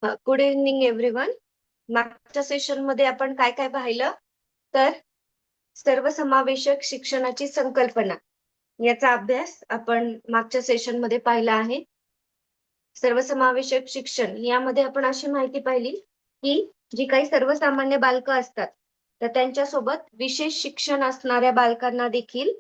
Good evening everyone. मागच्या session मध्ये आपण काय काय पाहिलं तर सर्वसमावेशक शिक्षणाची संकल्पना याचा अभ्यास आपण मागच्या सेशन मध्ये पाहिला आहे. सर्वसमावेशक शिक्षण यामध्ये आपण अशी माहिती पाहिली की जी काही सर्वसामान्य बालकं असतात तर त्यांच्यासोबत विशेष शिक्षण असणाऱ्या बालकांना देखील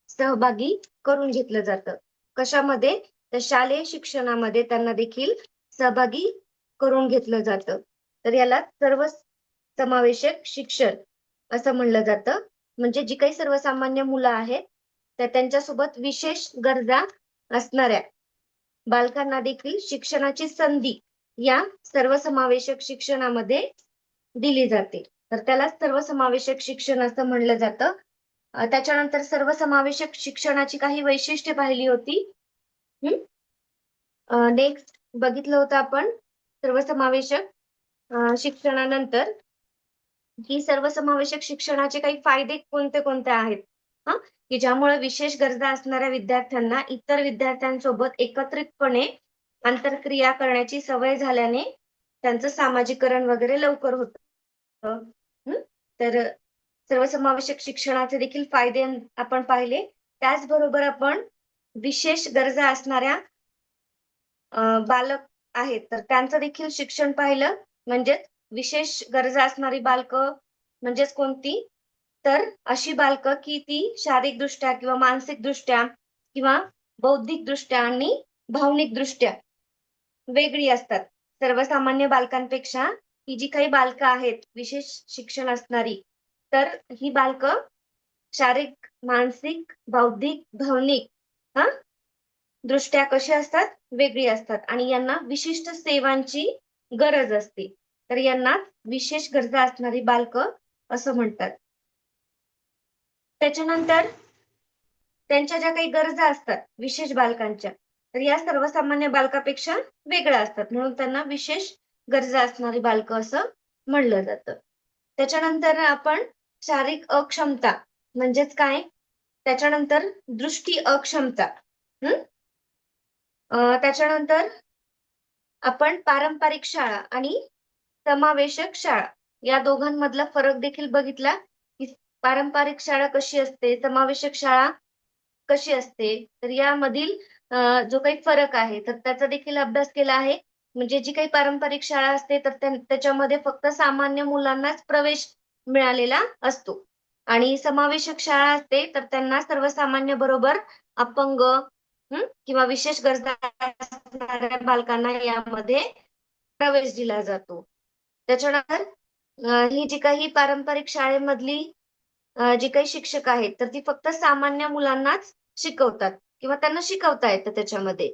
सहभागी करून घेतलं जातं. कशामध्ये? तर शालेय शिक्षणामध्ये त्यांना देखील सहभागी करून घेतलं जातं. तर याला सर्वसमावेशक शिक्षण असं म्हणलं जातं. म्हणजे जी काही सर्वसामान्य मुलं आहेत तर त्यांच्यासोबत विशेष गरजा असणाऱ्या बालकांना देखील शिक्षणाची संधी या सर्वसमावेशक शिक्षणामध्ये दिली जाते. तर त्याला सर्वसमावेशक शिक्षण असं म्हणलं जातं. त्याच्यानंतर सर्वसमावेशक शिक्षणाची काही वैशिष्ट्ये पाहिली होती. नेक्स्ट बघितलं होतं आपण सर्वसमावेशक शिक्षणानंतर की सर्वसमावेशक शिक्षणाचे काही फायदे कोणते कोणते आहेत, की ज्यामुळे विशेष गरजा असणाऱ्या विद्यार्थ्यांना इतर विद्यार्थ्यांसोबत एकत्रितपणे आंतरक्रिया करण्याची सवय झाल्याने त्यांचं सामाजिकरण वगैरे लवकर होतं. तर सर्वसमावेशक शिक्षणाचे देखील फायदे आपण पाहिले. त्याचबरोबर आपण विशेष गरजा असणाऱ्या बालक आहेत तर त्यांचं देखील शिक्षण पाहिलं. म्हणजेच विशेष गरजा असणारी बालकं म्हणजेच कोणती? तर अशी बालकं की ती शारीरिकदृष्ट्या किंवा मानसिकदृष्ट्या किंवा बौद्धिकदृष्ट्या आणि भावनिकदृष्ट्या वेगळी असतात. सर्वसामान्य बालकांपेक्षा ही जी काही बालकं आहेत विशेष शिक्षण असणारी, तर ही बालकं शारीरिक, मानसिक, बौद्धिक, भावनिक दृष्ट्या कशी असतात? वेगळी असतात आणि यांना विशिष्ट सेवांची गरज असते. तर यांना विशेष गरजा असणारी बालकं असं म्हणतात. त्याच्यानंतर त्यांच्या ज्या काही गरजा असतात विशेष बालकांच्या तर या सर्वसामान्य बालकापेक्षा वेगळ्या असतात, म्हणून त्यांना विशेष गरजा असणारी बालकं असं म्हणलं जातं. त्याच्यानंतर आपण शारीरिक अक्षमता म्हणजेच काय? त्याच्यानंतर दृष्टी अक्षमता, त्याच्यानंतर आपण पारंपरिक शाळा आणि समावेशक शाळा या दोघांमधला फरक देखील बघितला की पारंपरिक शाळा कशी असते, समावेशक शाळा कशी असते. तर यामधील जो काही फरक आहे तर त्याचा देखील अभ्यास केला आहे. म्हणजे जी काही पारंपरिक शाळा असते तर त्याच्यामध्ये फक्त सामान्य मुलांनाच प्रवेश मिळालेला असतो आणि समावेशक शाळा असते तर त्यांना सर्वसामान्य बरोबर अपंग किंवा विशेष गरजा असणाऱ्या बालकांना यामध्ये प्रवेश दिला जातो. त्याच्यानंतर ही जी काही पारंपरिक शाळेमधली जी काही शिक्षक आहेत तर ती फक्त सामान्य मुलांनाच शिकवतात किंवा त्यांना शिकवता येतं त्याच्यामध्ये.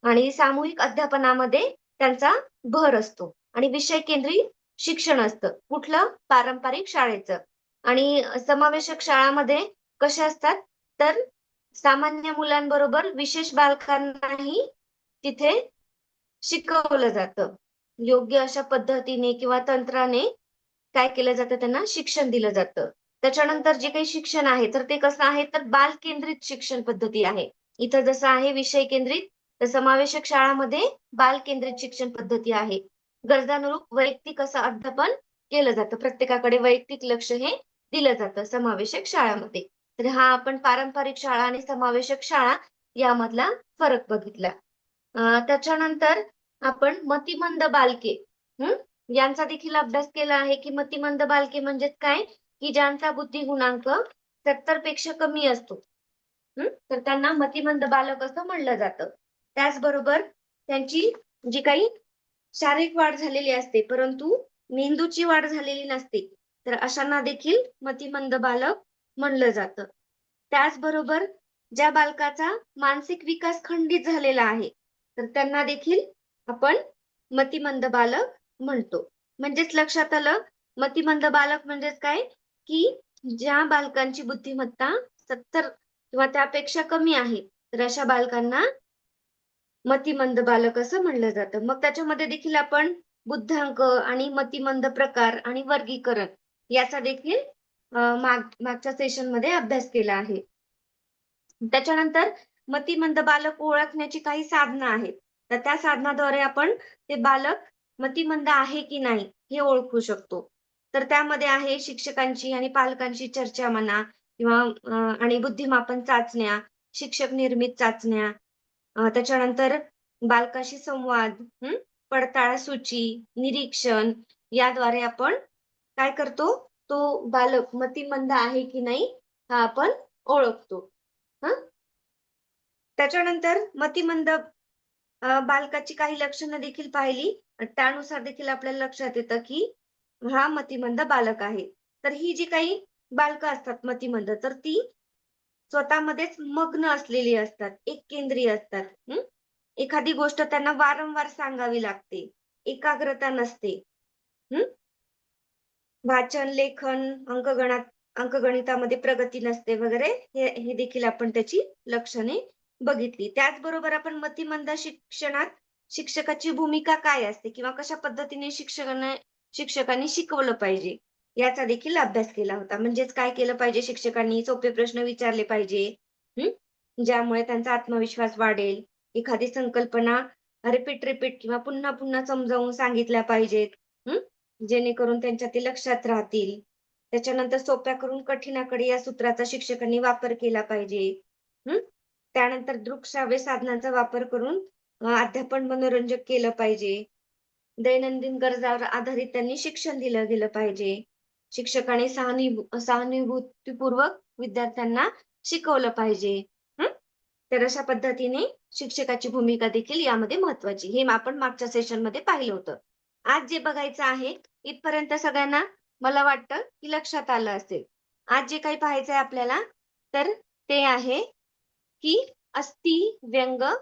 आणि सामूहिक अध्यापनामध्ये त्यांचा भर असतो आणि विषय केंद्रित शिक्षण असतं. कुठलं? पारंपरिक शाळेचं. आणि समावेशक शाळामध्ये कशा असतात? तर सामान्य मुलांबरोबर विशेष बालकांनाही तिथे शिकवलं जातं. योग्य अशा पद्धतीने किंवा तंत्राने काय केलं जातं? त्यांना शिक्षण दिलं जातं. त्याच्यानंतर जे काही शिक्षण आहे तर ते कसं आहे? तर बाल केंद्रित शिक्षण पद्धती आहे. इथं जसं आहे विषय केंद्रित तर समावेशक शाळामध्ये बाल केंद्रित शिक्षण पद्धती आहे. गरजानुरूप वैयक्तिक असं अध्यापन केलं जातं. प्रत्येकाकडे वैयक्तिक लक्ष हे दिलं जातं समावेशक शाळामध्ये. तर हा आपण पारंपरिक शाळा आणि समावेशक शाळा यामधला फरक बघितला. त्याच्यानंतर आपण मतिमंद बालके यांचा देखील अभ्यास केला आहे की मतिमंद बालके म्हणजेच काय? की ज्यांचा बुद्धी गुणांक 70 पेक्षा कमी असतो. तर त्यांना मतिमंद बालक असं म्हणलं जातं. त्याचबरोबर त्यांची जी काही शारीरिक वाढ झालेली असते परंतु मेंदूची वाढ झालेली नसते तर अशांना देखील मतिमंद बालक म्हणलं जातं. त्याचबरोबर ज्या बालकाचा मानसिक विकास खंडित झालेला आहे तर त्यांना देखील आपण मतिमंद बालक म्हणतो. म्हणजेच लक्षात आलं मतिमंद बालक म्हणजेच काय? की ज्या बालकांची बुद्धिमत्ता 70 किंवा त्यापेक्षा कमी आहे तर अशा बालकांना मतिमंद बालक असं म्हणलं जातं. मग त्याच्यामध्ये देखील आपण बुद्धांक आणि मतिमंद प्रकार आणि वर्गीकरण याचा देखील मागच्या सेशन मध्ये अभ्यास केला आहे. त्याच्यानंतर मतिमंद बालक ओळखण्याची काही साधनं आहेत. तर त्या साधनाद्वारे आपण ते बालक मतिमंद आहे की नाही हे ओळखू शकतो. तर त्यामध्ये आहे शिक्षकांची आणि पालकांची चर्चा म्हणा किंवा आणि बुद्धिमापन चाचण्या, शिक्षक निर्मित चाचण्या, त्याच्यानंतर बालकाशी संवाद, पडताळ सूची, निरीक्षण याद्वारे आपण काय करतो, तो बालक मतिमंद आहे की नाही हा आपण ओळखतो. हं. त्याच्यानंतर मतिमंद बालकाची काही लक्षणं देखील पाहिली. त्यानुसार देखील आपल्याला लक्षात येतं, की हा मतिमंद बालक आहे. तर ही जी काही बालकं असतात मतिमंद, तर ती स्वतःमध्येच मग्न असलेली असतात, एककेंद्रीय असतात. एखादी गोष्ट त्यांना वारंवार सांगावी लागते. एकाग्रता नसते. हं. वाचन, लेखन, अंकगणितामध्ये प्रगती नसते वगैरे हे देखील आपण त्याची लक्षणे बघितली. त्याचबरोबर आपण मतिमंद शिक्षणात शिक्षकाची भूमिका काय असते किंवा कशा पद्धतीने शिक्षकांनी शिकवलं पाहिजे, याचा देखील अभ्यास केला होता. म्हणजेच काय केलं पाहिजे शिक्षकांनी सोपे प्रश्न विचारले पाहिजे. हं. ज्यामुळे त्यांचा आत्मविश्वास वाढेल. एखादी संकल्पना रिपीट किंवा पुन्हा-पुन्हा समजावून सांगितल्या पाहिजेत. जेणेकरून त्यांच्या ते लक्षात राहतील. त्याच्यानंतर सोप्या करून कठीणाकडे या सूत्राचा शिक्षकांनी वापर केला पाहिजे. हं. त्यानंतर दृकश्राव्य साधनांचा वापर करून अध्यापन मनोरंजक केलं पाहिजे. दैनंदिन गरजावर आधारित त्यांनी शिक्षण दिलं गेलं पाहिजे. शिक्षकाने सहानुभूतीपूर्वक विद्यार्थ्यांना शिकवलं पाहिजे. हं. तर अशा पद्धतीने शिक्षकाची भूमिका देखील यामध्ये महत्त्वाची. हे आपण मागच्या सेशनमध्ये पाहिलं होतं. आज जे बघायचं आहे, इथपर्यंत सगळ्यांना मला वाटतं, की लक्षात आलं असेल. आज जे काही पाहायचंय आपल्याला, तर ते आहे, की अस्थिव्यंग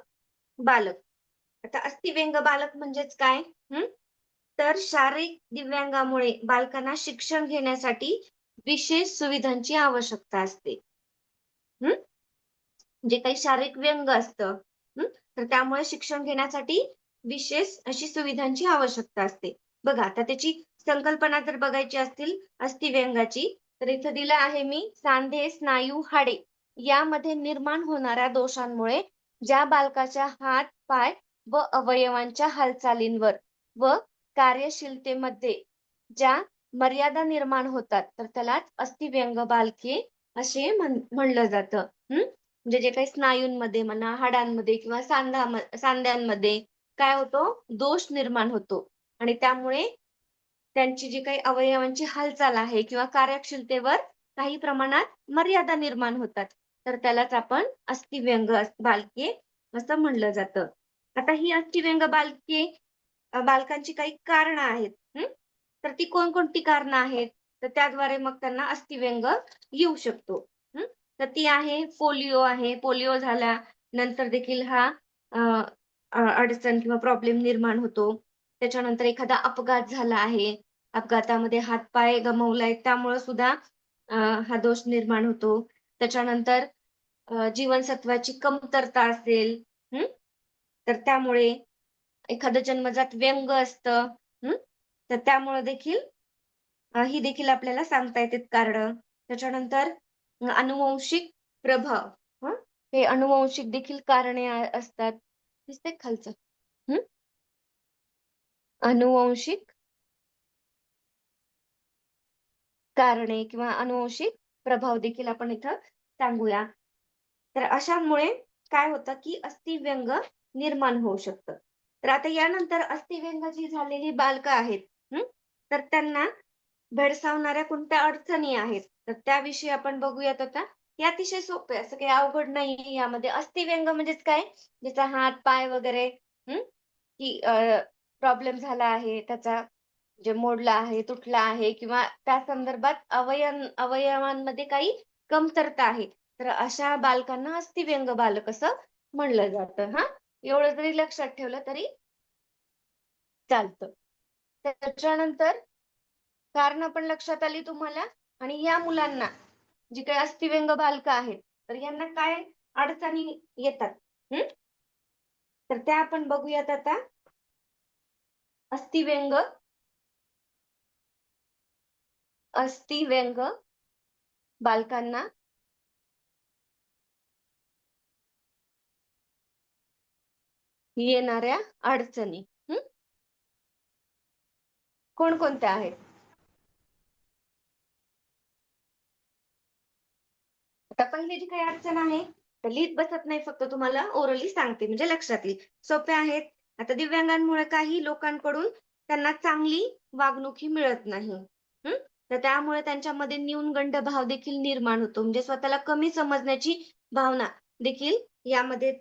बालक. आता अस्थिव्यंग बालक म्हणजेच काय? तर शारीरिक दिव्यांगामुळे बालकांना शिक्षण घेण्यासाठी विशेष सुविधांची आवश्यकता असते. हं. जे काही शारीरिक व्यंग असतं, तर त्यामुळे शिक्षण घेण्यासाठी विशेष अशी सुविधांची आवश्यकता असते. बघा आता त्याची संकल्पना जर बघायची असतील अस्थिव्यंगाची, तर इथं दिलं आहे मी सांधे, स्नायू, हाडे यामध्ये निर्माण होणाऱ्या दोषांमुळे ज्या बालकाच्या हात, पाय व अवयवांच्या हालचालींवर व कार्यशीलतेमध्ये ज्या मर्यादा निर्माण होतात, तर त्यालाच अस्थिव्यंग बालके असे म्हणलं जातं. म्हणजे जे काही स्नायूंमध्ये म्हणा, हाडांमध्ये किंवा सांध्यांमध्ये काय होतो? दोष निर्माण होतो आणि त्यामुळे त्यांची जी काही अवयवांची हालचाल आहे किंवा कार्यक्षमतेवर काही प्रमाणात मर्यादा निर्माण होतात. तर त्यालाच आपण अस्थिव्यंग बालके असं म्हणलं जातं. आता ही अस्थिव्यंग बालकांची काही कारणं आहेत. तर ती कोणकोणती कारणं आहेत? तर त्याद्वारे मग त्यांना अस्थिव्यंग येऊ शकतो. तर ती आहे पोलिओ आहे. पोलिओ झाल्यानंतर देखील हा अ, अ, अडचण किंवा प्रॉब्लेम निर्माण होतो. त्याच्यानंतर एखादा अपघात झाला आहे. अपघातामध्ये हात-पाय गमावलाय त्यामुळे सुद्धा अ, हा दोष निर्माण होतो. त्याच्यानंतर जीवनसत्वाची कमतरता असेल, हं, तर त्यामुळे एखादं जन्मजात व्यंग असतं, तर त्यामुळे देखील ही देखील आपल्याला सांगता येतात कारणं. त्याच्यानंतर अनुवंशिक प्रभाव, हं, हे अनुवंशिक देखील कारणे असतात. दिसतंय खालचं? हं, अनुवंशिक कारणे किंवा अनुवंशिक प्रभाव देखील आपण इथं सांगूया. तर अशामुळे काय होतं, की अस्थिव्यंग निर्माण होऊ शकतं. तर आता यानंतर अस्थिव्यंग जी झालेली बालकं आहेत, तर त्यांना भेडसावणाऱ्या कोणत्या अडचणी आहेत, तर त्याविषयी आपण बघूयात आता. हे अतिशय सोपं आहे, असं काही अवघड नाहीये यामध्ये. अस्थिव्यंग म्हणजेच काय? ज्याचा हात, पाय वगैरे हं, की प्रॉब्लेम झाला आहे, त्याचा जे मोडला आहे, तुटला आहे किंवा त्या संदर्भात अवयवांमध्ये काही कमतरता आहे. तर अशा बालकांना अस्थिव्यंग बालक असं म्हणलं जातं हां. एवढं जरी लक्षात ठेवलं तरी चालतं. त्याच्यानंतर कारणं पण लक्षात आली तुम्हाला आणि या मुलांना जी काही अस्थिव्यंग बालकं आहेत, तर यांना काय अडचणी येतात, हं? तर त्या आपण बघूयात आता. अस्थिव्यंग अस्थिव्यंग बालकांना येणाऱ्या अडचणी. कोणकोणत्या आहेत? आता पहिली जी काही अडचण आहे, तर लिहित बसत नाही, फक्त तुम्हाला ओरली सांगते म्हणजे लक्षात येईल. सोप्या आहेत. आता दिव्यांगांमुळे काही लोकांकडून त्यांना चांगली वागणूक ही मिळत नाही. हं. तर त्यामुळे त्यांच्यामध्ये न्यूनगंड भाव देखील निर्माण होतो. म्हणजे स्वतःला कमी समजण्याची भावना देखील यामध्ये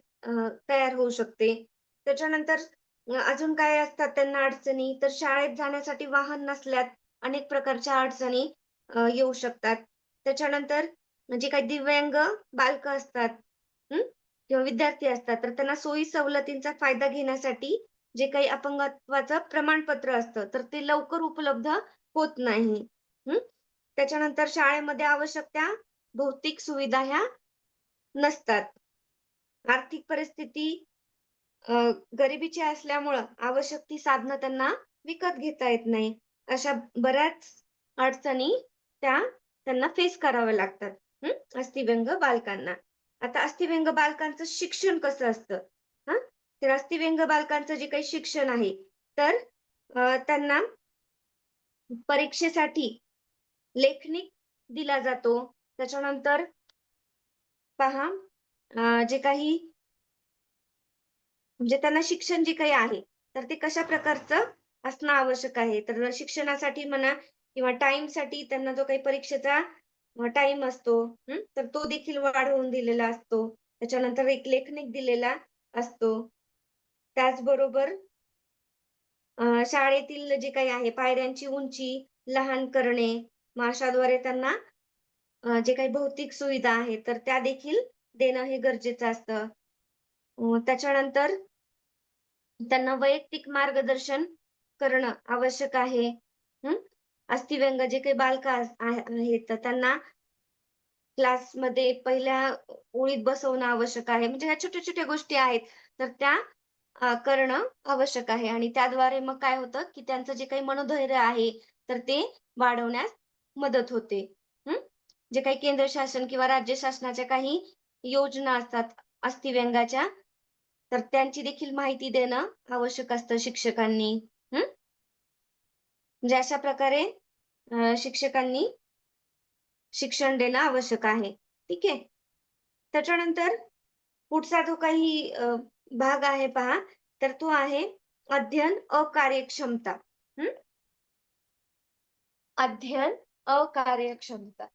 तयार होऊ शकते. त्याच्यानंतर अजून काय असतात त्यांना अडचणी, तर शाळेत जाण्यासाठी वाहन नसल्यास अनेक प्रकारच्या अडचणी येऊ शकतात. त्याच्यानंतर म्हणजे काही दिव्यांग बालकं असतात, हं, किंवा विद्यार्थी असतात, तर त्यांना सोयी-सवलतींचा फायदा घेण्यासाठी जे काही अपंगत्वाचं प्रमाणपत्र असतं, तर ते लवकर उपलब्ध होत नाही. हं. त्याच्यानंतर शाळेमध्ये आवश्यक त्या भौतिक सुविधा ह्या नसतात. आर्थिक परिस्थिती अ, गरिबीची असल्यामुळं आवश्यक ती साधनं त्यांना विकत घेता येत नाही. अशा बऱ्याच अडचणी त्या त्यांना फेस कराव्या लागतात. हं, अस्थिव्यंग बालकांना. आता अस्थिव्यंग बालकांचं शिक्षण कसं असतं? हां, तर अस्थिव्यंग बालकांचं जे काही शिक्षण आहे, तर त्यांना परीक्षेसाठी लेखनिक दिला जातो. त्याच्यानंतर पहा जे काही म्हणजे त्यांना शिक्षण जे काही आहे, तर ते कशा प्रकारचं असणं आवश्यक आहे. तर शिक्षणासाठी म्हणा किंवा टाईमसाठी त्यांना जो काही परीक्षेचा टाईम असतो, तर तो देखील वाढवून दिलेला असतो. त्याच्यानंतर एक लेखनिक दिलेला असतो. त्याचबरोबर शाळेतील जे काही आहे पायऱ्यांची उंची लहान करणे, मग अशाद्वारे त्यांना जे काही भौतिक सुविधा आहेत, तर त्या देखील देणं हे गरजेचं असतं. त्याच्यानंतर त्यांना वैयक्तिक मार्गदर्शन करणं आवश्यक आहे. हं. अस्थिव्यंग जे काही बालकं आहेत, तर त्यांना क्लासमध्ये पहिल्या ओळीत बसवणं आवश्यक आहे. म्हणजे ह्या छोट्या-छोट्या गोष्टी आहेत, तर त्या करणं आवश्यक आहे आणि त्याद्वारे मग काय होतं, की त्यांचं जे काही मनोधैर्य आहे, तर ते वाढवण्यास मदत होते. हं. जे काही केंद्र शासन किंवा राज्य शासनाच्या काही योजना असतात अस्थिव्यंगाच्या, तर त्यांची देखील माहिती देणं आवश्यक असतं शिक्षकांनी. हं. म्हणजे अशा प्रकारे शिक्षकांनी शिक्षण देणं आवश्यक आहे. ठीक आहे. त्याच्यानंतर पुढचा जो काही भाग आहे पहा, तर तो आहे अध्ययन अकार्यक्षमता. हं. अध्ययन अकार्यक्षमता.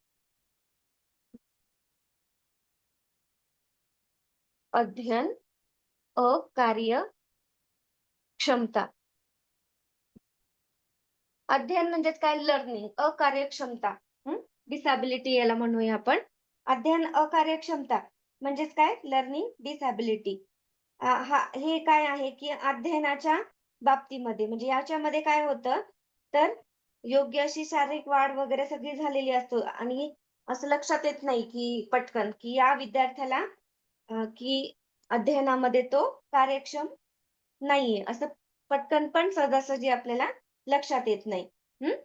अध्ययन अकार्यक्षमता. अध्ययन म्हणजेच काय लर्निंग, अकार्यक्षमता. हं. डिसॅबिलिटी याला म्हणूया आपण. अध्ययन अकार्यक्षमता म्हणजेच काय लर्निंग डिसॅबिलिटी. हे काय आहे, की अध्ययनाच्या बाबतीमध्ये म्हणजे याच्यामध्ये काय होतं, तर योग्य अशी शारीरिक वाढ वगैरे सगळी झालेली असते आणि असं लक्षात येत नाही, की पटकन, की या विद्यार्थ्याला की अध्ययनामध्ये तो कार्यक्षम नाहीये. असं पटकन पण सहजासहजी आपल्याला लक्षात येत नाही. हं.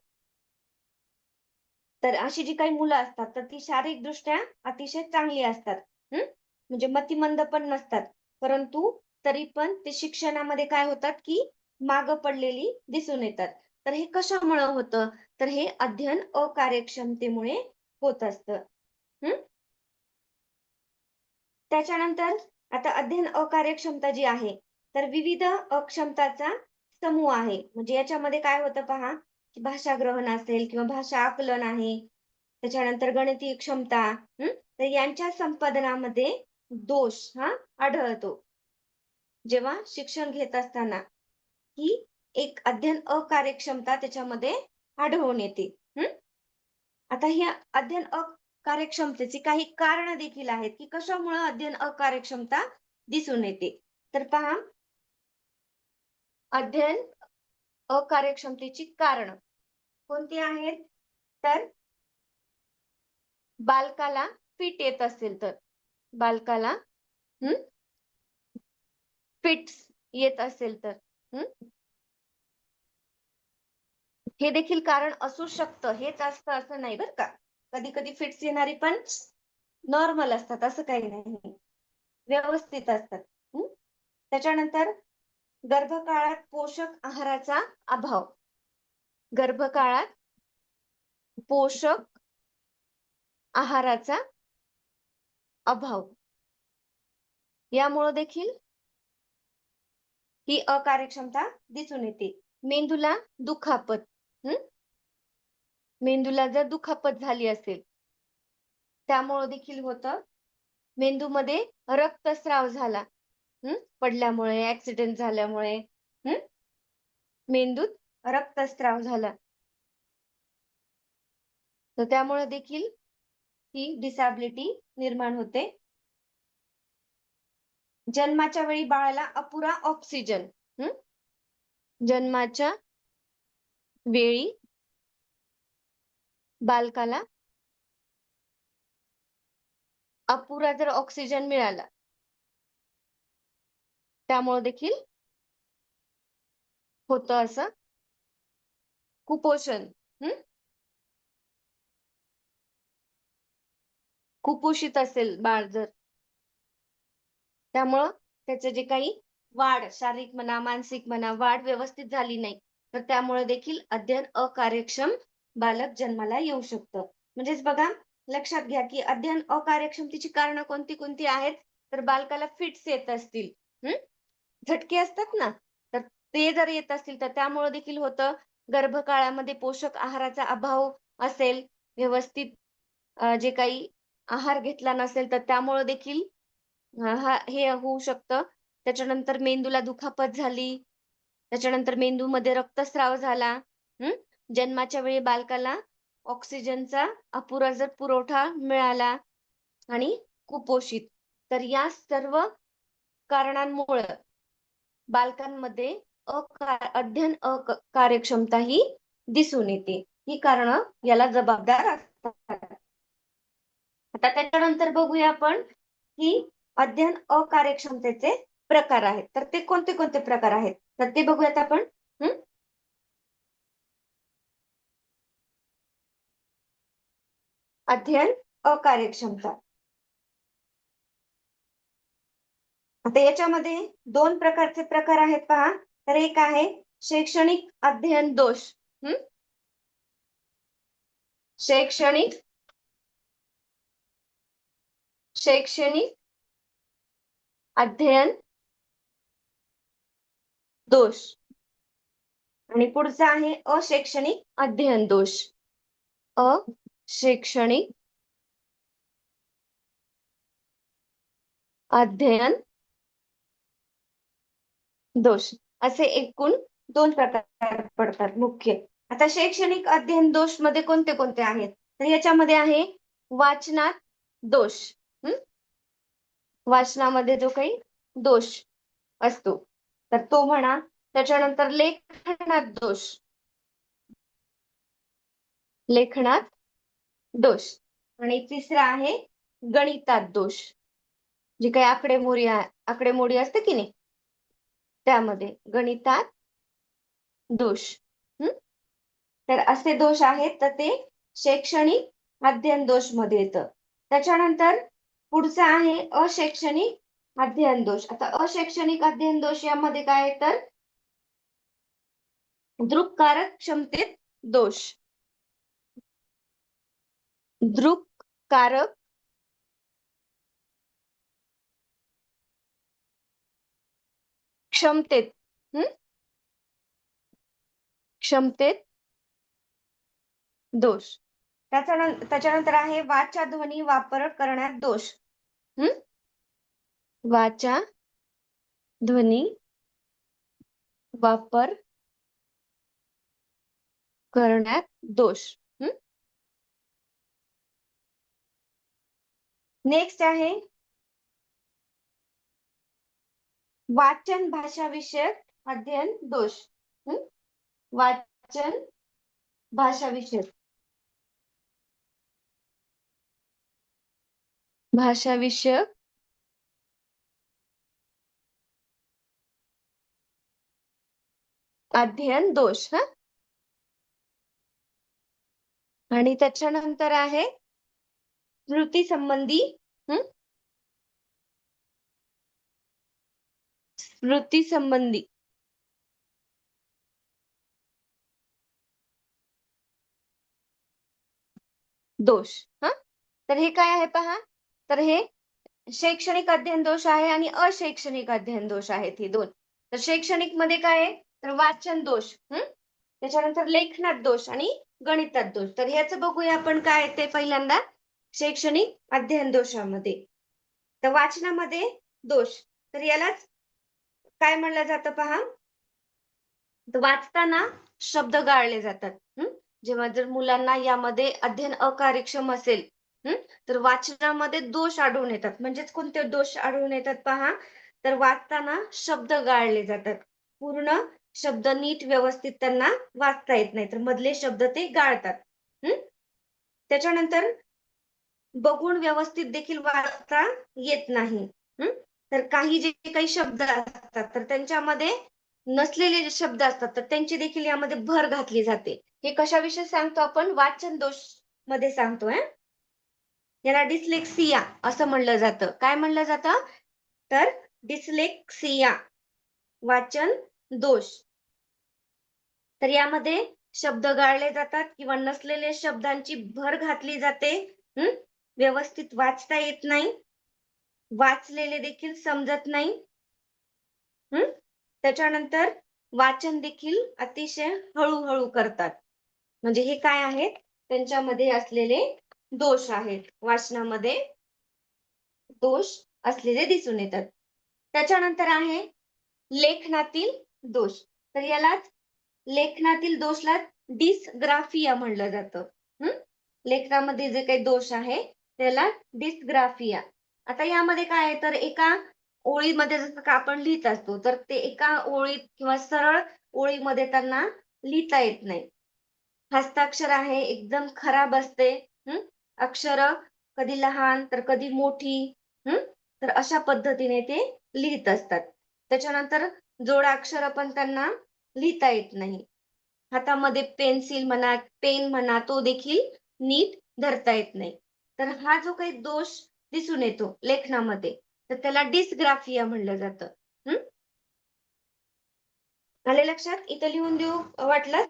तर अशी जी काही मुलं असतात, तर ती शारीरिकदृष्ट्या अतिशय चांगली असतात. हं. म्हणजे मतिमंद पण नसतात. परंतु तरी पण ते शिक्षणामध्ये काय होतात, की मागं पडलेली दिसून येतात. तर हे कशामुळं होतं? तर हे अध्ययन अकार्यक्षमतेमुळे होत असतं. हं. त्याच्यानंतर आता अध्ययन अकार्यक्षमता जी आहे, तर विविध अक्षमताचा समूह आहे. म्हणजे याच्यामध्ये काय होतं पहा, की भाषा ग्रहण असेल किंवा भाषा आकलन आहे. त्याच्यानंतर गणितीय क्षमता, तर यांच्या संपादनामध्ये दोष हा आढळतो. जेव्हा शिक्षण घेत असताना, ही एक अध्ययन अकार्यक्षमता त्याच्यामध्ये आढळून येते. हं. आता ह्या अध्ययन अकार्यक्षमतेची काही कारणं देखील आहेत, की कशामुळं अध्ययन अकार्यक्षमता दिसून येते. तर पहा, अध्ययन अकार्यक्षमतेची कारणं कोणती आहेत? तर बालकाला फिट येत असेल तर. बालकाला हं, फिट्स येत असेल तर. हं. हे देखील कारण असू शकतं. हेच असतं असं नाही बरं का. कधी-कधी फिट्स येणारी पण नॉर्मल असतात, असं काही नाही. व्यवस्थित असतात. हं. त्याच्यानंतर गर्भकाळात पोषक आहाराचा अभाव. गर्भकाळात पोषक आहाराचा अभाव, यामुळे देखील ही अकार्यक्षमता दिसून येते. मेंदूला दुखापत, मेंदूला जर दुखापत झाली असेल त्यामुळे देखील होतं. मेंदूमध्ये रक्तस्राव झाला पडल्यामुळे, ऍक्सिडेंट झाल्यामुळे मेंदूत रक्तस्राव झाला तर त्यामुळे देखील ही डिसॅबिलिटी निर्माण होते. जन्माच्या वेळी बाळाला अपुरा ऑक्सिजन, जन्माच्या वेळी बालकाला अपुरा जर ऑक्सिजन मिळाला त्यामुळे देखील होतं असं कुपोषण. कुपोषित असेल बाळ जर, त्यामुळं त्याचे जे काही वाढ, शारीरिक म्हणा मानसिक म्हणा, वाढ व्यवस्थित झाली नाही तर त्यामुळे देखील अध्ययन अकार्यक्षम बालक जन्माला येऊ शकतं. म्हणजेच बघा, लक्षात घ्या की अध्ययन अकार्यक्षमतेची कारणं कोणती कोणती आहेत. तर बालकाला फिट्स येत असतील, झटके असतात ना, तर ते जर येत असतील तर त्यामुळे देखील होतं. गर्भकाळामध्ये पोषक आहाराचा अभाव असेल, व्यवस्थित जे काही आहार घेतला नसेल तर त्यामुळे देखील हे होऊ शकतं. त्याच्यानंतर मेंदूला दुखापत झाली, त्याच्यानंतर मेंदूमध्ये रक्तस्राव झाला, जन्माच्या वेळी बालकाला ऑक्सिजनचा अपुरा जर पुरवठा मिळाला आणि कुपोषित, तर या सर्व कारणांमुळे बालकांमध्ये अध्ययन अकार्यक्षमता ही दिसून येते. ही कारणं याला जबाबदार असतात. आता त्याच्यानंतर बघूया आपण की अध्ययन अकार्यक्षमतेचे प्रकार आहेत. तर ते कोणते कोणते प्रकार आहेत तर ते बघूयात आपण. अध्ययन अकार्यक्षमता. आता याच्यामध्ये दोन प्रकारचे प्रकार आहेत पहा. तर एक आहे शैक्षणिक अध्ययन दोष. शैक्षणिक अध्ययन दोष आणि पुढचा आहे अशैक्षणिक अध्ययन दोष. अशैक्षणिक अध्ययन दोष असे एकूण दोन प्रकार पडतात मुख्य. आता शैक्षणिक अध्ययन दोष मध्ये कोणते कोणते आहेत तर याच्यामध्ये आहे वाचनात दोष. वाचनामध्ये जो काही दोष असतो तर तो म्हणा. त्याच्यानंतर लेखनात दोष, लेखनात दोष आणि तिसरा आहे गणितात दोष. जी काही आकडेमोडी असते की नाही त्यामध्ये गणितात दोष. तर असे दोष आहेत तर ते शैक्षणिक अध्ययन दोष मध्ये येतं. त्याच्यानंतर पुढचा आहे अशैक्षणिक अध्ययन दोष. आता अशैक्षणिक अध्ययन दोष यामध्ये काय आहे तर दृक्कारक क्षमतेत दोष. दृक्कारक क्षमतेत दोष. त्याच्यानंतर आहे वाचा ध्वनी वापर करण्यात दोष. वाचा ध्वनी वापर करण्यात दोष. नेक्स्ट आहे वाचन भाषा विषयक अध्ययन दोष. वाचन भाषा विषयक अध्ययन दोष. आणि त्याच्यानंतर आहे स्मृती संबंधी दोष. तर हे काय आहे पहा, तर हे शैक्षणिक अध्ययन दोष आहे आणि अशैक्षणिक अध्ययन दोष आहेत हे दोन. तर शैक्षणिक मध्ये काय आहे, तर वाचन दोष, त्याच्यानंतर लेखनात दोष आणि गणितात दोष. तर ह्याचं बघूया आपण काय आहे ते पहिल्यांदा शैक्षणिक अध्ययन दोषामध्ये. तर वाचनामध्ये दोष, तर यालाच काय म्हणलं जातं पहा, तर वाचताना शब्द गाळले जातात. जेव्हा जर मुलांना यामध्ये अध्ययन अकार्यक्षम असेल, तर वाचनामध्ये दोष आढळून येतात. म्हणजेच कोणते दोष आढळून येतात पहा, तर वाचताना शब्द गाळले जातात. पूर्ण शब्द नीट व्यवस्थित त्यांना वाचता येत नाही, तर मधले शब्द ते गाळतात. त्याच्यानंतर बघून व्यवस्थित देखील वाचता येत नाही. तर काही जे काही शब्द असतात, तर त्यांच्यामध्ये नसलेले जे शब्द असतात, तर त्यांची देखील यामध्ये भर घातली जाते. हे कशाविषयी सांगतो आपण? वाचन दोष मध्ये सांगतोय. याला डिस्लेक्सिया असं म्हणलं जातं. काय म्हणलं जातं? तर डिस्लेक्सिया, वाचन दोष. तर यामध्ये शब्द गाळले जातात किंवा नसलेल्या शब्दांची भर घातली जाते. व्यवस्थित वाचता येत नाही. वाचलेले देखील समजत नाही. त्याच्यानंतर वाचन देखील अतिशय हळूहळू करतात. म्हणजे हे काय आहेत? त्यांच्यामध्ये असलेले दोष आहेत. वाचनामध्ये दोष असलेले दिसून येतात. त्याच्यानंतर आहे लेखनातील दोष. तर यालाच लेखनातील दोषला डिस्ग्राफिया म्हणलं जातं. लेखनामध्ये जे काही दोष आहे त्याला डिस्ग्राफिया. आता यामध्ये काय आहे, तर एका ओळीमध्ये जसं का आपण लिहित असतो, तर ते एका ओळीत किंवा सरळ ओळीमध्ये त्यांना लिहिता येत नाही. हस्ताक्षर आहे एकदम खराब असते. अक्षर कधी लहान तर कधी मोठी. तर अशा पद्धतीने ते लिहित असतात. त्याच्यानंतर जोडाक्षर पण त्यांना लिहिता येत नाही. हातामध्ये पेन्सिल म्हणा, पेन म्हणा, तो देखील नीट धरता येत नाही. तर हा जो काही दोष दिसून येतो लेखनामध्ये, तर त्याला डिस्ग्राफिया म्हणलं जातं. आले लक्षात? इथं लिहून देऊ वाटलं?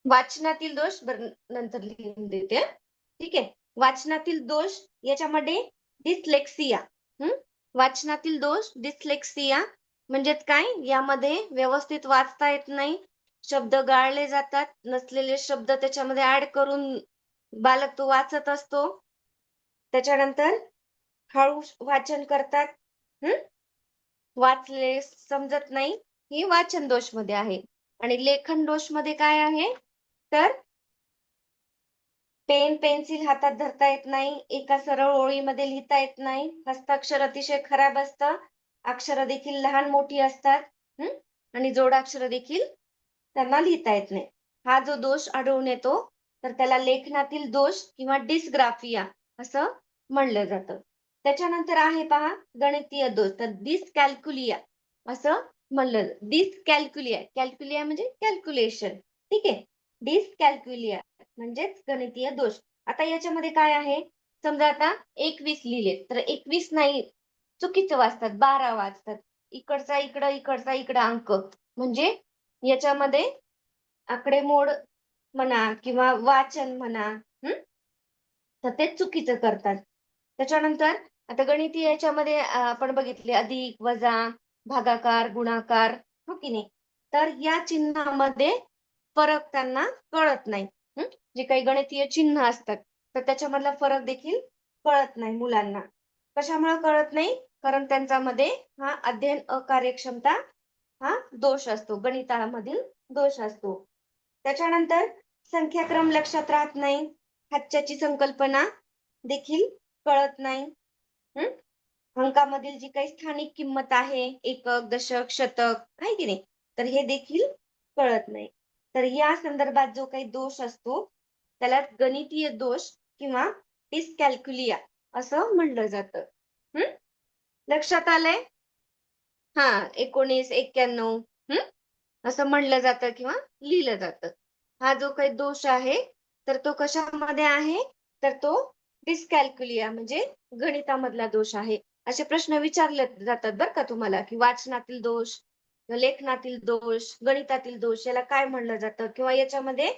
वाचनातील दोष नंतर लिहून देते. ठीक आहे. वाचनातील दोष याच्यामध्ये डिस्लेक्सिया. वाचनातील दोष डिस्लेक्सिया म्हणजेच काय, यामध्ये व्यवस्थित वाचता येत नाही, शब्द गाळले जातात, नसलेले शब्द त्याच्यामध्ये ऍड करून बालक तो वाचत असतो. त्याच्यानंतर हळू वाचन करतात. वाचले समजत नाही, ही वाचन दोष मध्ये आहे. आणि लेखन दोष मध्ये काय आहे, तर पेन पेन्सिल हातात धरता येत नाही, एका सरळ ओळीमध्ये लिहिता येत नाही, हस्ताक्षर अतिशय खराब असतं, अक्षर देखील लहान मोठी असतात, आणि जोडाक्षर देखील त्यांना लिहिता येत नाही. हा जो दोष आढळून येतो, तर त्याला लेखनातील दोष किंवा डिस्ग्राफिया असं म्हणलं जातं. त्याच्यानंतर आहे पहा गणितीय दोष, तर डिस्कॅल्क्युलिया असं म्हणलं. डिस्कॅल्क्युलिया, कॅल्क्युलिया म्हणजे कॅल्क्युलेशन. ठीक आहे. डिस्कॅल्क्युलिया म्हणजेच गणितीय दोष. आता याच्यामध्ये काय आहे, समजा आता 21 लिहिले, तर 21 नाही, चुकीचं वाचतात, 12 वाचतात. इकडचा इकडं, इकडचा इकडं अंक. म्हणजे याच्यामध्ये आकडेमोड म्हणा किंवा वाचन म्हणा, तर ते चुकीचं करतात. त्याच्यानंतर आता गणितीय याच्यामध्ये आपण बघितले अधिक, वजा, भागाकार, गुणाकार, हो की नाही? तर या चिन्हामध्ये फरक त्यांना कळत नाही. जे काही गणितीय चिन्ह असतात, तर त्याच्यामधला फरक देखील कळत नाही मुलांना. कशामुळे कळत नाही? कारण त्यांच्यामध्ये हा अध्ययन अकार्यक्षमता हा दोष असतो, गणितामधील दोष असतो. त्याच्यानंतर संख्याक्रम लक्षात राहत नाही, हातच्याची संकल्पना देखील कळत नाही. अंकामधील जी काही स्थानिक किंमत आहे, एकक, दशक, शतक, आहे की नाही, तर हे देखील कळत नाही. तर या संदर्भात जो काही दोष असतो त्याला गणितीय दोष किंवा डिस्कॅल्क्युलिया असं म्हणलं जातं. लक्षात आलंय? 19, 91 असं म्हणलं जातं किंवा लिहिलं जातं. हा जो काही दोष आहे, तर तो कशामध्ये आहे, तर तो डिस्कॅल्क्युलिया म्हणजे गणितामधला दोष आहे. असे प्रश्न विचारले जातात बरं का तुम्हाला, की वाचनातील दोष, लेखनातील दोष, गणितातील दोष याला काय म्हणलं जातं, किंवा याच्यामध्ये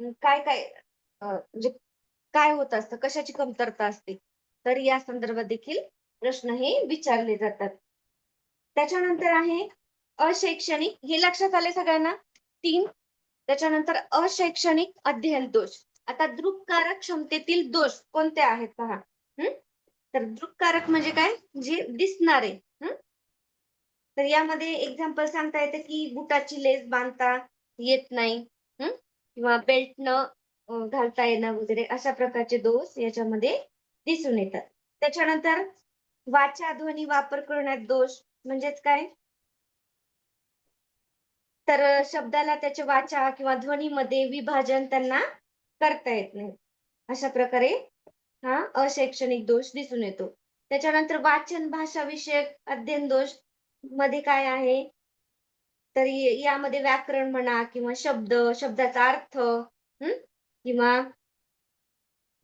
काय काय म्हणजे काय होत असतं, कशाची कमतरता असते, तर या संदर्भात देखील प्रश्न हे विचारले जातात. त्याच्यानंतर आहे अशैक्षणिक, हे लक्षात आले सगळ्यांना? 3. त्याच्यानंतर अशैक्षणिक अध्ययन दोष. आता दृक्कारक क्षमतेतील दोष कोणते आहेत पहा. तर दृक्कारक म्हणजे काय? जे दिसणारे. तर यामध्ये एक्झाम्पल सांगता येतं की बुटाची लेस बांधता येत नाही, किंवा बेल्ट न घालता येणं वगैरे अशा प्रकारचे दोष याच्यामध्ये दिसून येतात. त्याच्यानंतर वाचा ध्वनी वापर करण्यात दोष म्हणजेच काय? तर शब्दाला त्याच्या वाचा किंवा ध्वनीमध्ये विभाजन त्यांना करता येत नाही. अशा प्रकारे हा अशैक्षणिक दोष दिसून येतो. त्याच्यानंतर वाचन भाषा विषयक अध्ययन दोष मध्ये काय आहे? तर यामध्ये व्याकरण म्हणा किंवा शब्द, शब्दाचा अर्थ, किंवा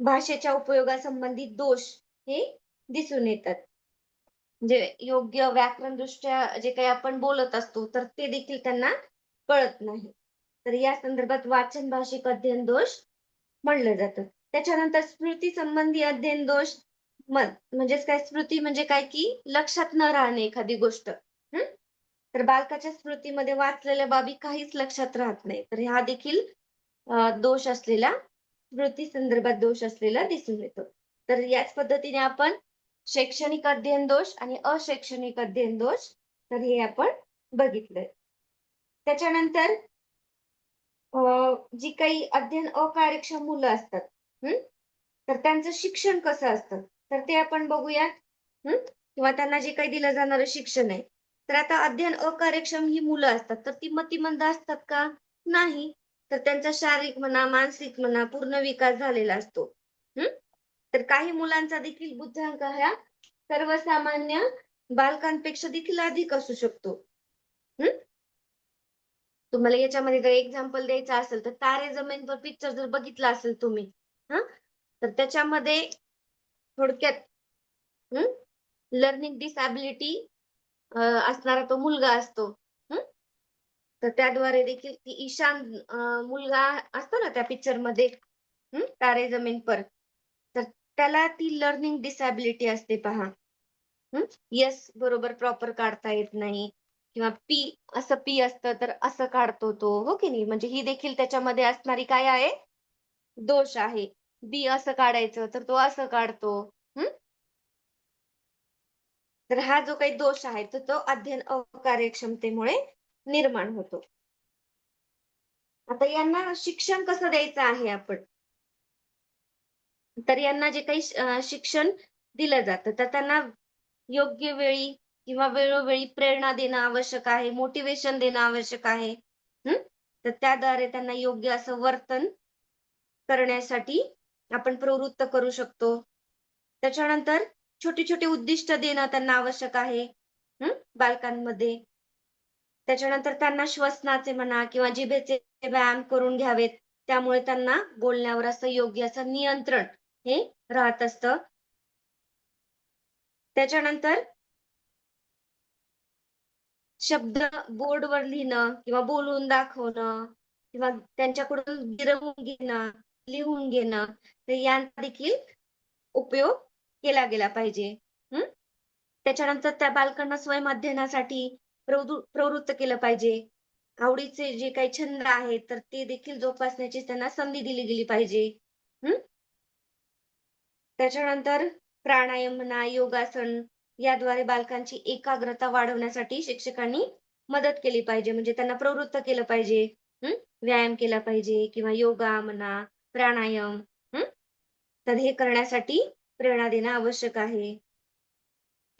भाषेच्या उपयोगासंबंधित दोष हे दिसून येतात. म्हणजे योग्य व्याकरणदृष्ट्या जे काही आपण बोलत असतो, तर ते देखील त्यांना कळत नाही. तर या संदर्भात वाचन भाषिक अध्ययन दोष म्हणलं जातं. त्याच्यानंतर स्मृती संबंधी अध्ययन दोष म्हणजेच काय? स्मृती म्हणजे काय की लक्षात न राहणे एखादी गोष्ट. तर बालकाच्या स्मृतीमध्ये वाचलेल्या बाबी काहीच लक्षात राहत नाही. तर हा देखील दोष असलेला, स्मृती संदर्भात दोष असलेला दिसून येतो. तर याच पद्धतीने आपण शैक्षणिक अध्ययन दोष आणि अशैक्षणिक अध्ययन दोष तर हे आपण बघितलंय. त्याच्यानंतर जी काही अध्ययन अकार्यक्षम मुलं असतात, तर त्यांचं शिक्षण कसं असतं, तर ते आपण बघूयात. किंवा त्यांना जे काही दिलं जाणारं शिक्षण आहे. तर आता अध्ययन अकार्यक्षम ही मुलं असतात, तर ती मतिमंद असतात का? नाही. तर त्यांचा शारीरिक म्हणा, मानसिक म्हणा पूर्ण विकास झालेला असतो. तर काही मुलांचा देखील बुद्ध्यांक ह्या सर्वसामान्य बालकांपेक्षा देखील अधिक असू शकतो. तुम्हाला याच्यामध्ये जर एक्झाम्पल द्यायचं असेल, तर तारे जमीन पर पिक्चर जर बघितला असेल तुम्ही, तर त्याच्यामध्ये थोडक्यात लर्निंग डिसॅबिलिटी असणारा तो मुलगा असतो. तर त्याद्वारे देखील ती ईशान मुलगा असतो ना त्या पिक्चरमध्ये, तारे जमीन पर, तर त्याला ती लर्निंग डिसॅबिलिटी असते पहा. यस बरोबर प्रॉपर काढता येत नाही, किंवा पी असतं तर असं काढतो तो, हो की नाही? म्हणजे ही देखील त्याच्यामध्ये असणारी काय आहे? दोष आहे. बी असं काढायचं तर तो असं काढतो. तर हा जो काही दोष आहे तर तो अध्ययन अकार्यक्षमतेमुळे निर्माण होतो. आता यांना शिक्षण कसं द्यायचं आहे आपण? तर यांना जे काही शिक्षण दिलं जातं, तर त्यांना योग्य वेळी किंवा वेळोवेळी प्रेरणा देणं आवश्यक आहे, मोटिव्हेशन देणं आवश्यक आहे. तर त्याद्वारे त्यांना योग्य असं वर्तन करण्यासाठी आपण प्रवृत्त करू शकतो. त्याच्यानंतर छोटी-छोटी उद्दिष्ट देणं त्यांना आवश्यक आहे, बालकांमध्ये. त्याच्यानंतर त्यांना श्वसनाचे म्हणा किंवा जिभेचे व्यायाम करून घ्यावेत. त्यामुळे त्यांना बोलण्यावर असं योग्य असं नियंत्रण हे राहत असतं. त्याच्यानंतर शब्द बोर्डवर लिहिणं किंवा बोलून दाखवणं किंवा त्यांच्याकडून गिरवून घेणं, लिहून घेणं, तर यांचा देखील उपयोग केला गेला पाहिजे. त्याच्यानंतर त्या बालकांना स्वयं अध्ययनासाठी प्रवृत्त केलं पाहिजे. आवडीचे जे काही छंद आहेत, तर ते देखील जोपासण्याची त्यांना संधी दिली गेली पाहिजे. त्याच्यानंतर प्राणायाम म्हणा, योगासन याद्वारे बालकांची एकाग्रता वाढवण्यासाठी शिक्षकांनी मदत केली पाहिजे. म्हणजे त्यांना प्रवृत्त केलं पाहिजे. व्यायाम केला पाहिजे किंवा योगा म्हणा, प्राणायाम, तर हे करण्यासाठी प्रेरणा देणं आवश्यक आहे.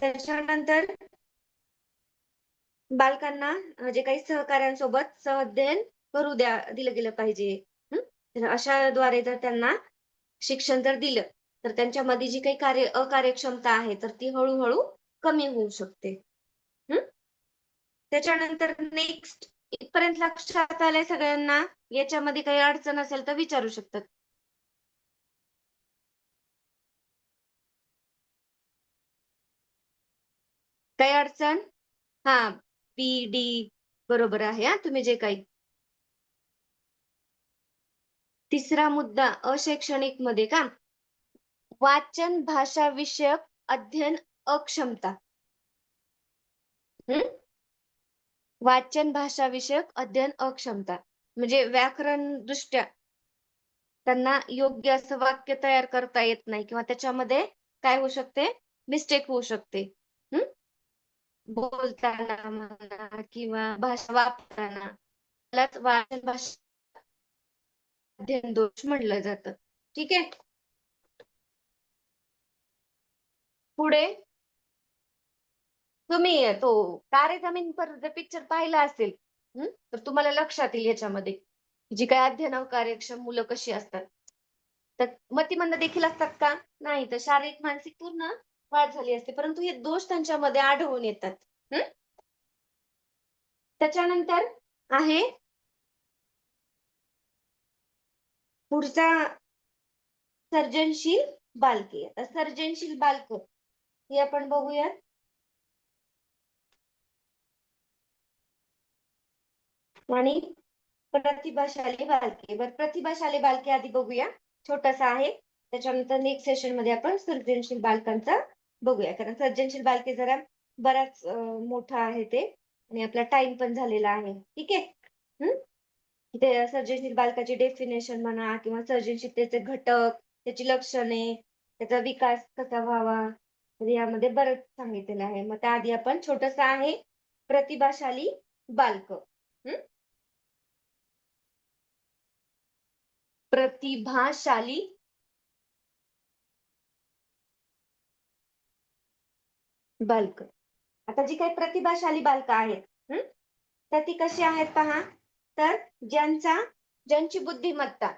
त्याच्यानंतर बालकांना जे काही सहकाऱ्यांसोबत सहअध्ययन करू दिलं गेलं पाहिजे. तर अशाद्वारे जर त्यांना शिक्षण जर दिलं, तर त्यांच्यामध्ये जी काही अकार्यक्षमता आहे, तर ती हळू-हळू कमी होऊ शकते. त्याच्यानंतर नेक्स्ट इथपर्यंत लक्षात आलंय सगळ्यांना? याच्यामध्ये काही अडचण असेल तर विचारू शकतात. काही अडचण? हां, बी, डी बरोबर आहे हां, तुम्ही जे काही तिसरा मुद्दा अशैक्षणिक मध्ये का वाचन भाषा विषयक अध्ययन अक्षमता. वाचन भाषा विषयक अध्ययन अक्षमता म्हणजे व्याकरण दृष्ट्या त्यांना योग्य असं वाक्य तयार करता येत नाही किंवा त्याच्यामध्ये काय होऊ शकते मिस्टेक होऊ शकते. बोलताना म्हणा किंवा भाषा वापरताना त्यालाच वाचन भाषा अध्ययन दोष म्हटलं जातं. ठीक आहे. पुढे तुम्ही तो तारे जमीन पर जर पिक्चर पाहिला असेल तर तुम्हाला लक्षात येईल याच्यामध्ये जी काय अध्ययन कार्यक्षम मुलं कशी असतात. तर मतिमंद देखील असतात का नाही तर शारीरिक मानसिक पूर्ण वाढ झाली असते परंतु हे दोष त्यांच्यामध्ये आढळून येतात. त्याच्यानंतर आहे पुढचा सर्जनशील बालके. आता सर्जनशील बालक हे आपण बघूयात. आणि प्रतिभाशाली बालके. बरं प्रतिभाशाली बालके आधी बघूया. छोटासा आहे. त्याच्यानंतर नेक्स्ट सेशन मध्ये आपण सर्जनशील बालकांचा बघूया कारण सर्जनशील बालके जरा बराच मोठा आहे ते आणि आपला टाइम पण झालेला आहे. ठीक आहे. ते सर्जनशील बालकाची डेफिनेशन म्हणा किंवा सर्जनशीलतेचे घटक त्याची लक्षणे त्याचा विकास कसा व्हावा तर यामध्ये बरंच सांगितलेलं आहे. मग त्याआधी आपण छोटस आहे प्रतिभाशाली बालक. प्रतिभाशाली बालक. आता जी काही प्रतिभाशाली बालक आहेत तर ती कशी आहेत पहा तर ज्यांची बुद्धिमत्ता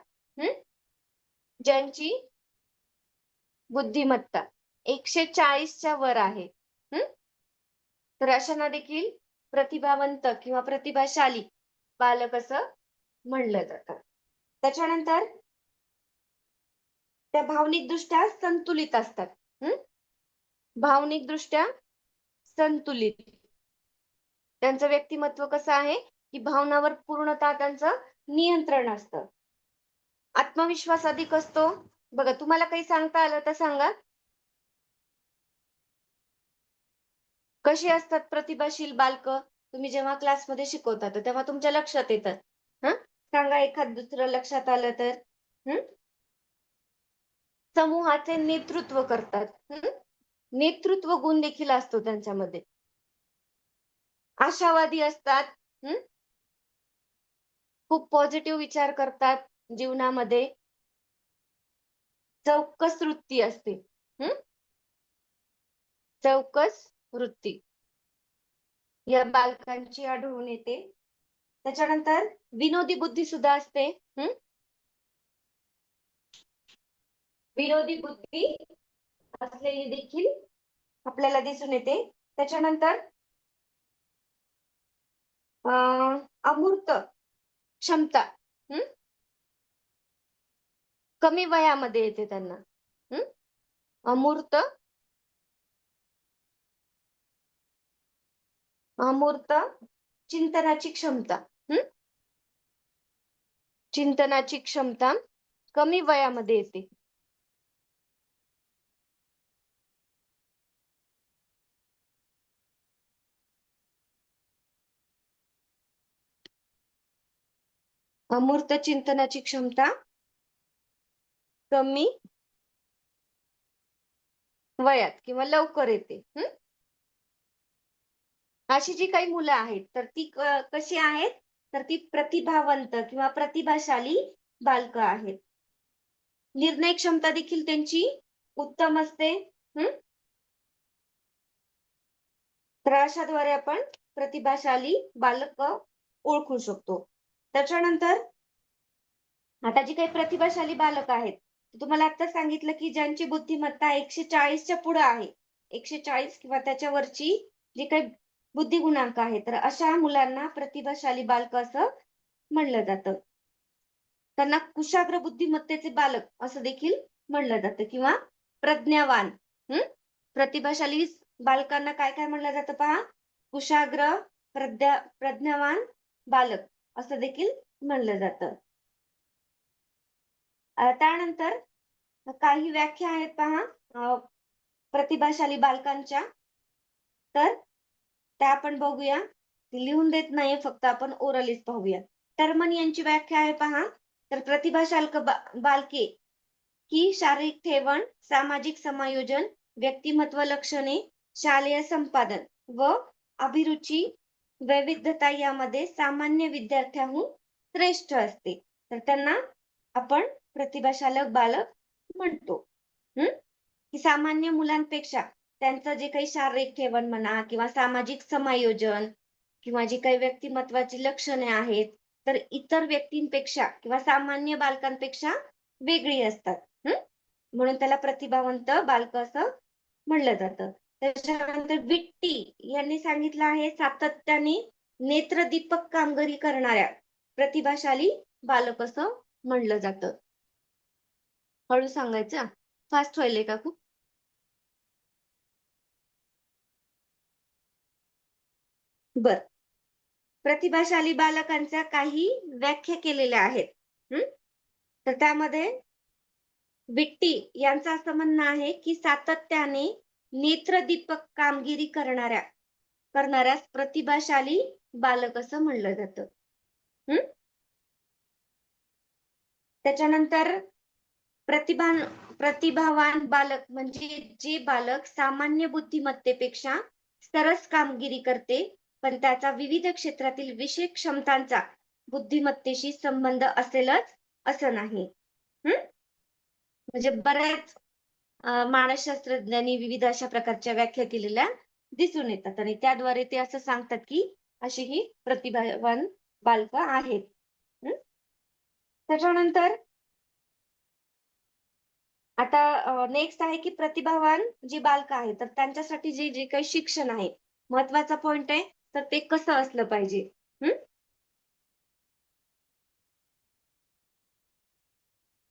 ज्यांची बुद्धिमत्ता 140च्या वर आहे तर अशांना देखील प्रतिभावंत किंवा प्रतिभाशाली बालक असं म्हणलं जातं. त्याच्यानंतर त्या भावनिक दृष्ट्या संतुलित असतात. भावनिक दृष्ट्या संतुलित. त्यांचं व्यक्तिमत्व कसं आहे की भावनावर पूर्णतः त्यांचं नियंत्रण असतं. आत्मविश्वास अधिक असतो. बघा तुम्हाला काही सांगता आलं तर सांगा. कशी असतात प्रतिभाशील बालक तुम्ही जेव्हा क्लासमध्ये शिकवता तेव्हा तुमच्या लक्षात येतात. सांगा एखाद दुसरं लक्षात आलं तर. समूहाचे नेतृत्व करतात. नेतृत्व गुण देखील असतो त्यांच्यामध्ये. आशावादी असतात. खूप पॉझिटिव्ह विचार करतात जीवनामध्ये. चौकस वृत्ती असते. चौकस वृत्ती या बालकांची आढळून येते. त्याच्यानंतर विनोदी बुद्धी सुद्धा असते. विनोदी बुद्धी असलेली देखील आपल्याला दिसून येते. त्याच्यानंतर अमूर्त क्षमता कमी वयामध्ये येते त्यांना. अमूर्त चिंतनाची क्षमता चिंतनाची क्षमता कमी वयामध्ये येते. अमूर्त चिंतनाची क्षमता कमी वयात किंवा लवकर येते. अशी जी काही मुलं आहेत तर ती कशी आहेत तर ती प्रतिभावंत किंवा प्रतिभाशाली बालक आहेत. निर्णय क्षमता देखील त्यांची उत्तम असते. तर अशाद्वारे आपण प्रतिभाशाली बालक ओळखू शकतो. त्याच्यानंतर आता जी काही प्रतिभाशाली बालक आहेत तुम्हाला आता सांगितलं की ज्यांची बुद्धिमत्ता 140च्या पुढे आहे 140 किंवा त्याच्यावरची जी काही बुद्धी गुणांक आहे तर अशा मुलांना प्रतिभाशाली बालक असं म्हणलं जातं. त्यांना कुशाग्र बुद्धिमत्तेचे बालक असं देखील म्हणलं जातं किंवा प्रज्ञावान. प्रतिभाशाली बालकांना काय काय म्हणलं जातं पहा कुशाग्र प्रज्ञावान बालक असं देखील म्हणलं जातं. त्यानंतर काही व्याख्या आहेत पहा प्रतिभाशाली बालकांच्या. तर त्या आपण बघूया. लिहून देत नाहीये, फक्त आपण ओरलीच पाहूया. टर्मन यांची व्याख्या आहे पहा. तर प्रतिभाशाली बालके ही शारीरिक ठेवण, सामाजिक समायोजन, व्यक्तिमत्व लक्षणे, शालेय संपादन व अभिरुची वैविध्यता यामध्ये सामान्य विद्यार्थ्याहून श्रेष्ठ असते. तर त्यांना आपण प्रतिभाशालक बालक म्हणतो. की सामान्य मुलांपेक्षा त्यांचं जे काही शारीरिक ठेवण म्हणा किंवा सामाजिक समायोजन किंवा जी काही व्यक्तिमत्वाची लक्षणे आहेत, तर इतर व्यक्तींपेक्षा किंवा सामान्य बालकांपेक्षा वेगळी असतात. म्हणून त्याला प्रतिभावंत बालक असं म्हणलं जातं. त्याच्यानंतर विट्टी यांनी सांगितलं आहे, सातत्याने नेत्रदीपक कामगिरी करणाऱ्या प्रतिभाशाली बालक असं म्हणलं जातं. हळू सांगायचं, फास्ट व्हायलंय का खूप? बर. प्रतिभाशाली बालकांच्या काही व्याख्या केलेल्या आहेत. तर त्यामध्ये विट्टी यांचं असं म्हणणं आहे की सातत्याने नेत्रदीपक कामगिरी करणाऱ्यास प्रतिभाशाली बालक असं म्हणलं जातं. त्याच्यानंतर प्रतिभावान बालक म्हणजे जे बालक सामान्य बुद्धिमत्तेपेक्षा सरस कामगिरी करते, पण त्याचा विविध क्षेत्रातील विशेष क्षमतांचा बुद्धिमत्तेशी संबंध असेलच असं नाही. म्हणजे बऱ्याच मानसशास्त्रज्ञांनी विविध अशा प्रकारच्या व्याख्या केलेल्या दिसून येतात आणि त्याद्वारे ते असं सांगतात की अशी ही प्रतिभावान बालकं आहेत. त्याच्यानंतर आता नेक्स्ट आहे की प्रतिभावान जी बालकं आहेत, तर त्यांच्यासाठी जे जे काही शिक्षण आहे, महत्वाचा पॉइंट आहे, तर ते कसं असलं पाहिजे.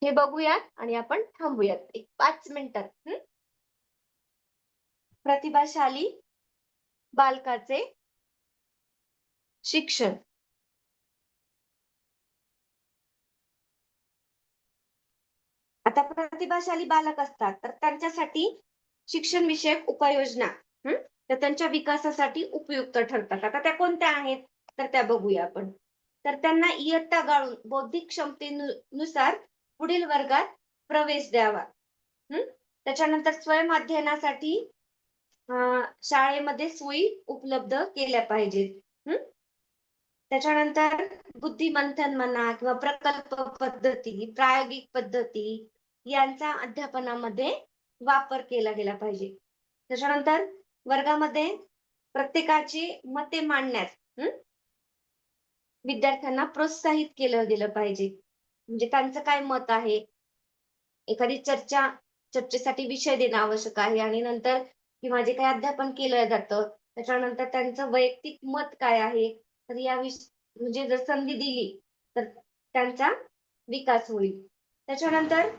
हे बघूयात आणि आपण थांबूयात एक 5 मिनिटात. प्रतिभाशाली बालकाचे शिक्षण. आता प्रतिभाशाली बालक असतात, तर त्यांच्यासाठी शिक्षण विषयक उपाययोजना तर त्यांच्या विकासासाठी उपयुक्त ठरतात. आता त्या कोणत्या आहेत, तर त्या बघूया आपण. तर त्यांना इयत्ता गाळून बौद्धिक क्षमतेनुसार पुढील वर्गात प्रवेश द्यावा. त्याच्यानंतर स्वयं अध्ययनासाठी शाळेमध्ये सोयी उपलब्ध केल्या पाहिजेत. त्याच्यानंतर बुद्धिमंथन म्हणा किंवा प्रकल्प पद्धती, प्रायोगिक पद्धती यांचा अध्यापनामध्ये वापर केला गेला पाहिजे. त्याच्यानंतर वर्गामध्ये प्रत्येकाची मते मांडण्यास विद्यार्थ्यांना प्रोत्साहित केलं गेलं पाहिजे. म्हणजे त्यांचं काय मत आहे, एखादी चर्चेसाठी विषय देणं आवश्यक आहे आणि नंतर किंवा जे काही अध्यापन केलं जातं त्याच्यानंतर त्यांचं वैयक्तिक मत काय आहे, तर या म्हणजे जर संधी दिली तर त्यांचा विकास होईल. त्याच्यानंतर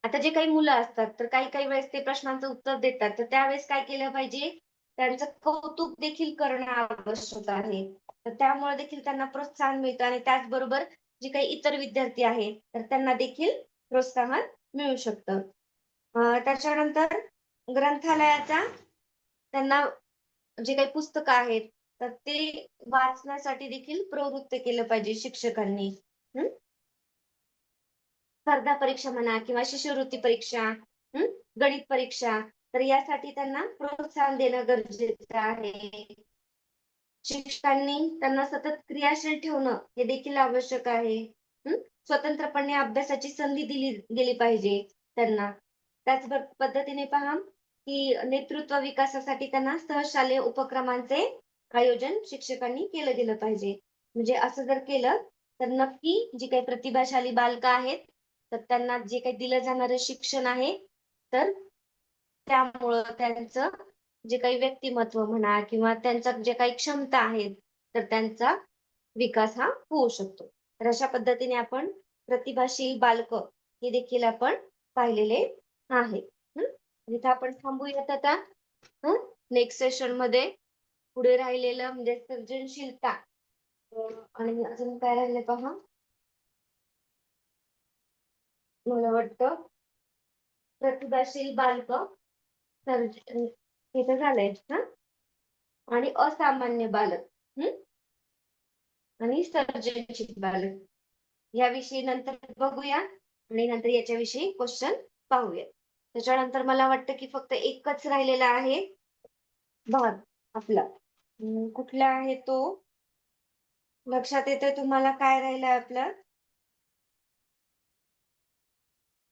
आता जे काही मुलं असतात, तर काही काही वेळेस ते प्रश्नांचं उत्तर देतात, तर त्यावेळेस काय केलं पाहिजे, त्यांचं कौतुक देखील करणं आवश्यक आहे. तर त्यामुळे देखील त्यांना प्रोत्साहन मिळतं आणि त्याचबरोबर जे काही इतर विद्यार्थी आहेत, तर त्यांना देखील प्रोत्साहन मिळू शकतं. त्याच्यानंतर ग्रंथालयाचा त्यांना जे काही पुस्तकं आहेत, तर ते वाचण्यासाठी देखील प्रवृत्त केलं पाहिजे शिक्षकांनी. स्पर्धा परीक्षा म्हणा किंवा शिष्यवृत्ती परीक्षा, गणित परीक्षा, तर यासाठी त्यांना प्रोत्साहन देणं गरजेचं आहे. शिक्षकांनी त्यांना सतत क्रियाशील ठेवणं हे देखील आवश्यक आहे. स्वतंत्रपणे अभ्यासाची संधी दिली गेली पाहिजे त्यांना. त्याच पद्धतीने पहा की नेतृत्व विकासासाठी त्यांना सहशालेय उपक्रमांचे आयोजन शिक्षकांनी केलं गेलं पाहिजे. म्हणजे असं जर केलं तर नक्की जी काही प्रतिभाशाली बालकं आहेत, तर त्यांना जे काही दिलं जाणारं शिक्षण आहे, तर त्यामुळं त्यांचं जे काही व्यक्तिमत्व म्हणा किंवा त्यांच्या जे काही क्षमता आहेत, तर त्यांचा विकास हा होऊ शकतो. तर अशा पद्धतीने आपण प्रतिभाशील बालकं हे देखील आपण पाहिलेले आहे. इथं आपण थांबूयात आता. नेक्स्ट सेशन मध्ये पुढे राहिलेलं म्हणजे सर्जनशीलता आणि अजून काय राहिले पहा. मला वाटतं प्रतिभाशील बालक हे तर झालंय हा आणि असामान्य बालक आणि सर्जनशील बालक याविषयी नंतर बघूया आणि नंतर याच्याविषयी क्वेश्चन पाहूया. त्याच्यानंतर मला वाटतं की फक्त एकच राहिलेला आहे भाग आपला. कुठला आहे तो? लक्षात येतोय तुम्हाला काय राहिलंय आपलं?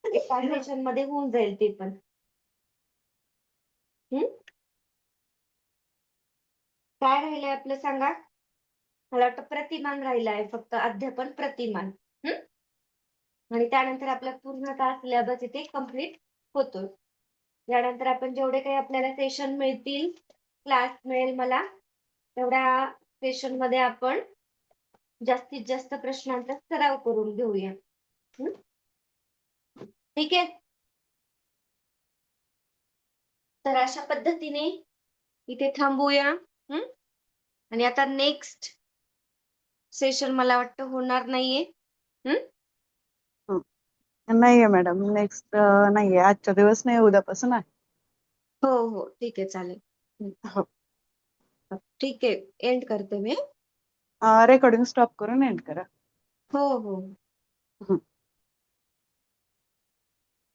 एका सेशन मध्ये होऊन जाईल ते पण. काय राहिलंय आपलं सांगा? मला वाटतं प्रतिमान राहिलं आहे फक्त, अध्यापन प्रतिमान. आणि त्यानंतर आपला पूर्णतः सिलेबस इथे कम्प्लीट होतो. यानंतर आपण जेवढे काही आपल्याला सेशन मिळतील, क्लास मिळेल मला, तेवढ्या सेशन मध्ये आपण जास्तीत जास्त प्रश्नांचा सराव करून घेऊया. ठीक आहे. तर अशा पद्धतीने इथे थांबूया. आणि आता नेक्स्ट सेशन मला वाटतं होणार नाहीये. नाहीये मॅडम, नेक्स्ट नाहीये, आजच्या दिवस नाही, उद्यापासून आहे. हो हो ठीक आहे, चालेल. हो. ठीक आहे, एंड करते मी. रेकॉर्डिंग स्टॉप करून एंड करा. हो हो.